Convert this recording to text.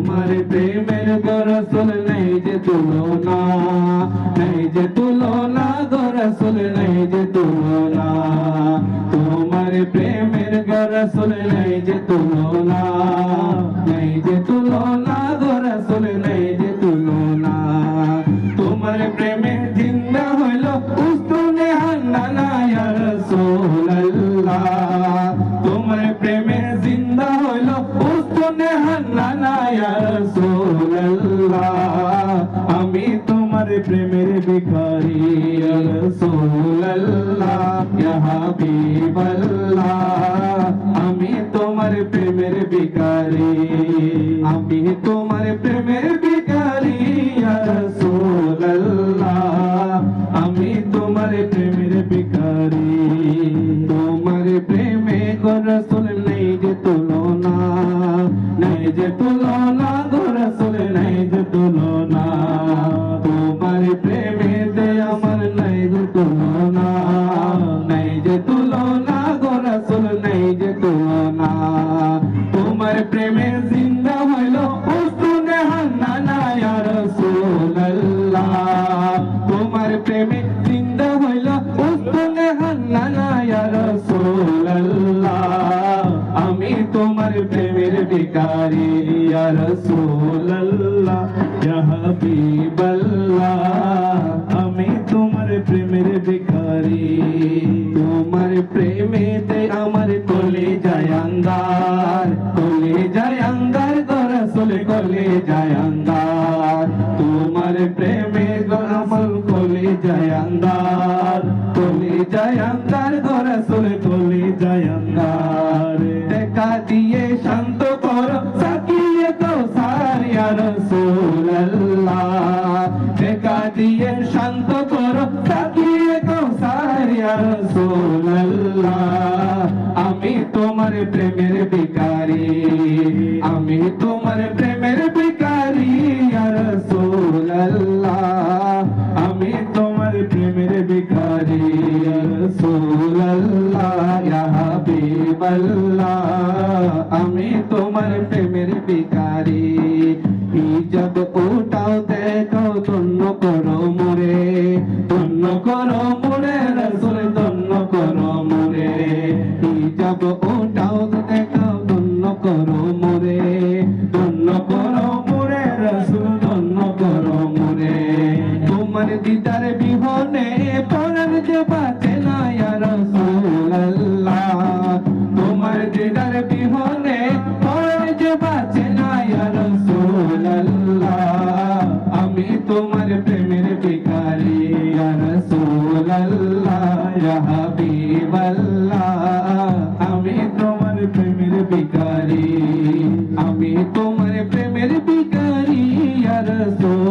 তোমার প্রেমের গো রাসূল নাই যে তুলনা, নাই যে তুলনা গো রাসূল নাই যে তুলনা। তোমার প্রেমের গো রাসূল নাই যে তুলনা, নাই যে তুলনা গো রাসূল নাই যে তুলনা। তোমার প্রেমে জিন্দা হইল উস্তুনে হান্নানা ইয়া রাসূলুল্লাহ। তোমার প্রেমে জিন্দা হইল উস্তুনে হান্নানা ইয়া রাসূলুল্লাহ। আমি তোমার প্রেমের ভিখারি ইয়া রাসূলুল্লাহ ইয়া হাবিবাল্লাহ। আমি তোমার প্রেমের ভিখারি, আমি তোমার প্রেমের ভিখারি ইয়া রাসূলুল্লাহ। আমি তোমার প্রেমের ভিখারি। তোমার প্রেমে গো রাসূল নাই যে তুলনা, নাই যে তুলনা গো রাসূল নাই যে তুলনা। তোমার প্রেমেতে আমার নাই যে তুলনা, নাই যে তুলনা গো রাসূল নাই যে তুলনা। তোমার প্রেমে জিন্দা হইল উস্তুনে হান্নানা ইয়া রাসূলুল্লাহ। তোমার প্রেমে জিন্দা হইল উস্তুনে হান্নানা ইয়া রাসূলুল্লাহ। আমি তোমার প্রেমের ভিখারি ইয়া রাসূলুল্লাহ ইয়া হাবিবাল্লাহ। আমি তোমার প্রেমের ভিখারি। তোমার প্রেমেতে আমার কলিজায় আন্দার, কলিজায় আন্দার গো রাসূল কলিজায় আন্দার। তোমার প্রেমে গো আমার কলিজায় আন্দার, কলিজায় আন্দার গো রাসূল কলিজায় আন্দার। দেখা দিয়ে শান্ত করো সাকিয়ে কাউসার ইয়া রাসূলুল্লাহ। দেখা দিয়ে শান্ত করো সাকিয়ে কাউসার ইয়া রাসূলুল্লাহ। আমি তোমার প্রেমের ভিখারি, আমি তোমার প্রেমের ভিখারি ইয়া রাসূলুল্লাহ। আমি তোমার প্রেমের ভিখারি ইয়া রাসূলুল্লাহ ইয়া হাবিবাল্লাহ। আমি তোমার প্রেমের ভিখারি। হিজাব উঠাও দেখো ধন্য করো মোরে, ধন্য করো মোরে রাসূল ধন্য করো মোরে। হিজাব উঠাও দেখো ধন্য করো মোরে, ধন্য করো মোরে রাসূল ধন্য করো মোরে। তোমার দিদার বিহনে পরাণ যে বাঁচে না ইয়া রাসূলুল্লাহ। তোমার দিদার বিহনে পরাণ যে বাঁচে না ইয়া রাসূলুল্লাহ। আমি তোমার প্রেমের ভিখারি ইয়া রাসূলুল্লাহ ইয়া হাবিবাল্লাহ। আমি তোমার প্রেমের ভিখারি, আমি তোমার প্রেমের ভিখারি ইয়া রাসূল।